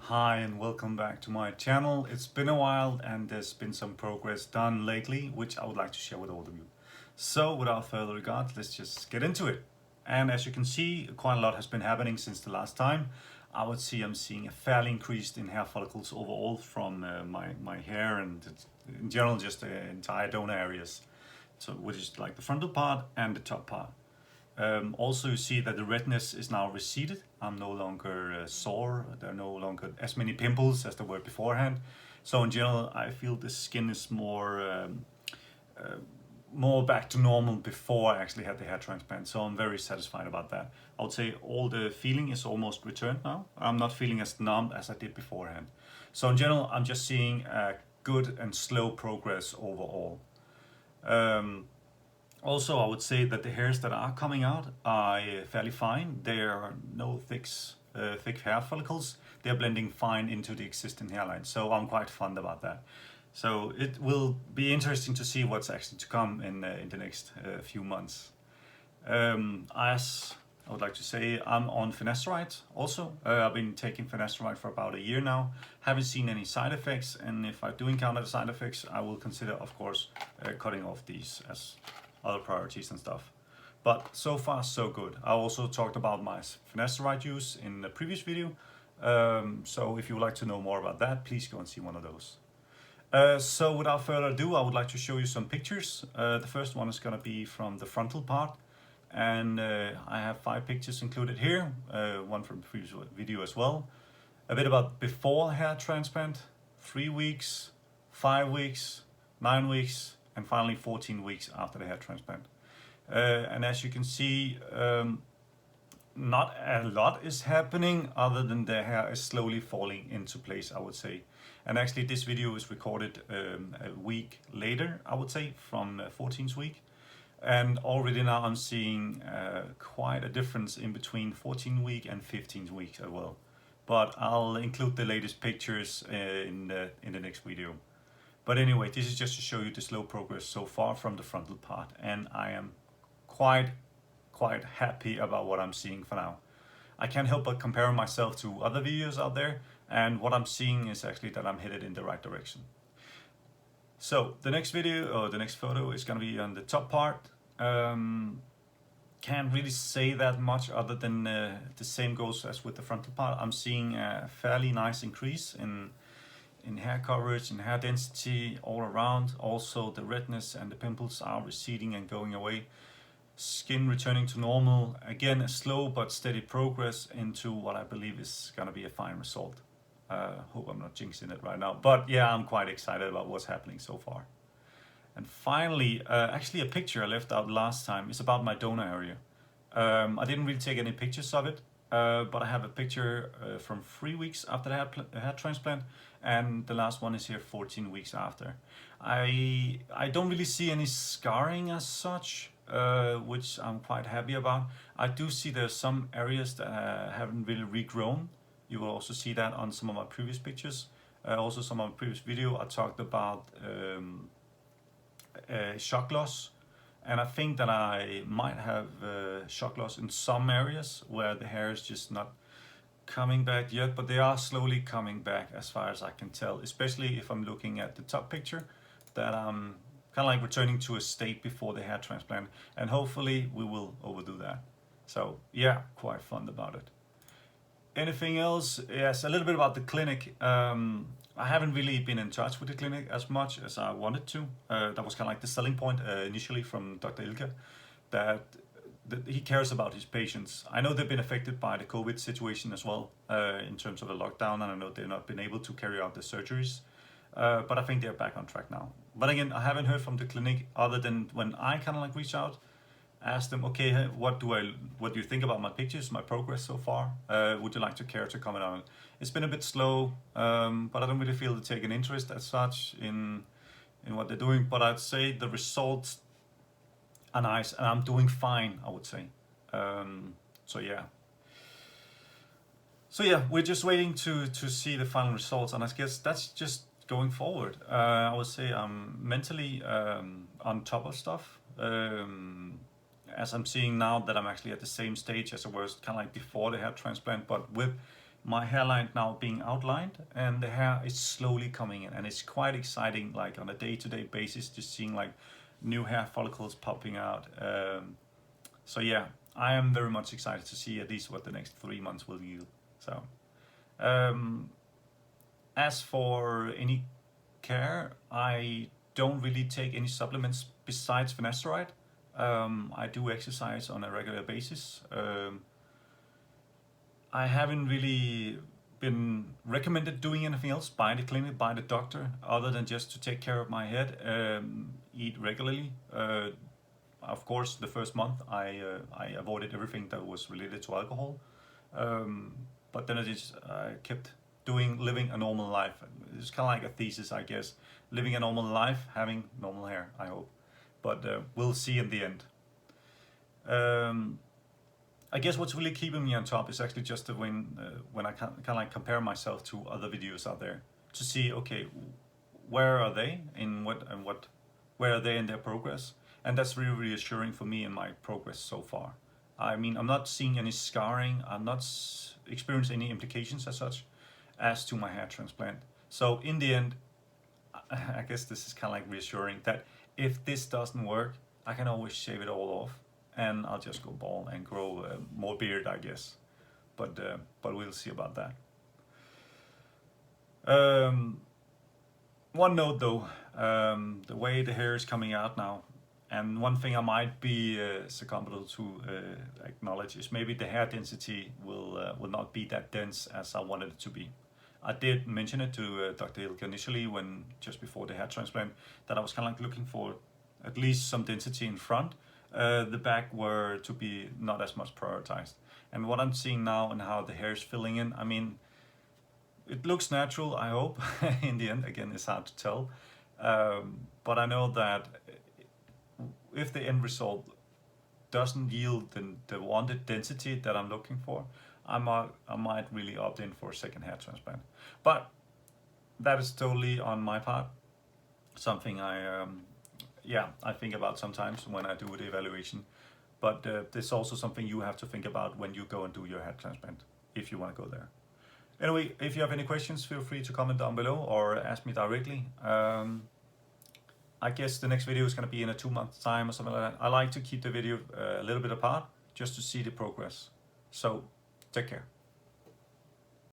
Hi and welcome back to my channel. It's been a while and there's been some progress done lately which I would like to share with all of you. So without further regard, let's just get into it. And as you can see, quite a lot has been happening since the last time. I'm seeing a fairly increased in hair follicles overall from my hair and in general just the entire donor areas. So which is like the frontal part and the top part. Also, you see that the redness is now receded. I'm no longer sore. There are no longer as many pimples as there were beforehand. So in general, I feel the skin is more back to normal before I actually had the hair transplant. So I'm very satisfied about that. I would say all the feeling is almost returned now. I'm not feeling as numb as I did beforehand. So in general, I'm just seeing good and slow progress overall. Also, I would say that the hairs that are coming out are fairly fine. There are no thick hair follicles. They're blending fine into the existing hairline. So I'm quite fond about that. So it will be interesting to see what's actually to come in the next few months. As I would like to say, I'm on finasteride also. I've been taking finasteride for about a year now. Haven't seen any side effects, and if I do encounter the side effects, I will consider, of course, cutting off these as other priorities and stuff. But so far, so good. I also talked about my finasteride use in the previous video. So if you would like to know more about that, please go and see one of those. So without further ado, I would like to show you some pictures. The first one is going to be from the frontal part. And I have 5 pictures included here, one from the previous video as well. A bit about before hair transplant, 3 weeks, 5 weeks, 9 weeks, and finally 14 weeks after the hair transplant. And as you can see, not a lot is happening other than the hair is slowly falling into place, I would say. And actually this video is recorded a week later, I would say, from 14th week. And already now I'm seeing quite a difference in between 14th week and 15th week as well. But I'll include the latest pictures in the next video. But anyway, this is just to show you the slow progress so far from the frontal part, and I am quite happy about what I'm seeing for now. I can't help but compare myself to other videos out there, and what I'm seeing is actually that I'm headed in the right direction. So the next video, or the next photo, is going to be on the top part. Can't really say that much other than the same goes as with the frontal part. I'm seeing a fairly nice increase in hair coverage and hair density all around. Also the redness and the pimples are receding and going away. Skin returning to normal. Again, a slow but steady progress into what I believe is going to be a fine result. Hope I'm not jinxing it right now, but yeah, I'm quite excited about what's happening so far. And finally, actually a picture I left out last time is about my donor area. I didn't really take any pictures of it, but I have a picture from 3 weeks after the hair transplant, and the last one is here 14 weeks after. I don't really see any scarring as such, which I'm quite happy about. I do see there's some areas that haven't really regrown. You will also see that on some of my previous pictures. Also some of my previous video I talked about shock loss. And I think that I might have shock loss in some areas where the hair is just not coming back yet, but they are slowly coming back as far as I can tell, especially if I'm looking at the top picture, that I'm kind of like returning to a state before the hair transplant, and hopefully we will overdo that. So yeah, quite fun about it. Anything else? Yes, a little bit about the clinic. I haven't really been in touch with the clinic as much as I wanted to. That was kind of like the selling point initially from Dr. Ilker, that he cares about his patients. I know they've been affected by the COVID situation as well, in terms of the lockdown, and I know they've not been able to carry out the surgeries, but I think they're back on track now. But again, I haven't heard from the clinic other than when I kind of like reach out, ask them, okay, what do you think about my pictures, my progress so far? Would you like to care to comment on it? It's been a bit slow, but I don't really feel to take an interest as such in what they're doing. But I'd say the results are nice, and I'm doing fine, I would say. So yeah. So yeah, we're just waiting to see the final results, and I guess that's just going forward. I would say I'm mentally on top of stuff. As I'm seeing now that I'm actually at the same stage as I was kind of like before the hair transplant, but with my hairline now being outlined, and the hair is slowly coming in, and it's quite exciting, like on a day-to-day basis, just seeing like new hair follicles popping out. So yeah, I am very much excited to see at least what the next 3 months will yield. So as for any care, I don't really take any supplements besides finasteride. I do exercise on a regular basis. I haven't really been recommended doing anything else by the clinic, by the doctor, other than just to take care of my head, eat regularly. Of course, the first month I avoided everything that was related to alcohol, but then I kept living a normal life. It's kind of like a thesis, I guess. Living a normal life, having normal hair, I hope. But we'll see in the end. I guess what's really keeping me on top is actually just when I kind of like compare myself to other videos out there to see, okay, where are they where are they in their progress, and that's really reassuring for me in my progress so far. I mean, I'm not seeing any scarring. I'm not experiencing any implications as such as to my hair transplant. So in the end, I guess this is kind of like reassuring that if this doesn't work, I can always shave it all off, and I'll just go bald and grow more beard, I guess. But we'll see about that. One note though, the way the hair is coming out now, and one thing I might be succumbed to acknowledge is maybe the hair density will not be that dense as I wanted it to be. I did mention it to Dr. Ilker initially, when just before the hair transplant, that I was kind of like looking for at least some density in front. The back were to be not as much prioritized. And what I'm seeing now and how the hair is filling in, I mean, it looks natural, I hope. In the end, again, it's hard to tell. But I know that if the end result doesn't yield the wanted density that I'm looking for, I might really opt in for a second hair transplant. But that is totally on my part. Something I think about sometimes when I do the evaluation. But this is also something you have to think about when you go and do your hair transplant, if you want to go there. Anyway, if you have any questions, feel free to comment down below or ask me directly. I guess the next video is going to be in a 2 month time or something like that. I like to keep the video a little bit apart just to see the progress. So take care.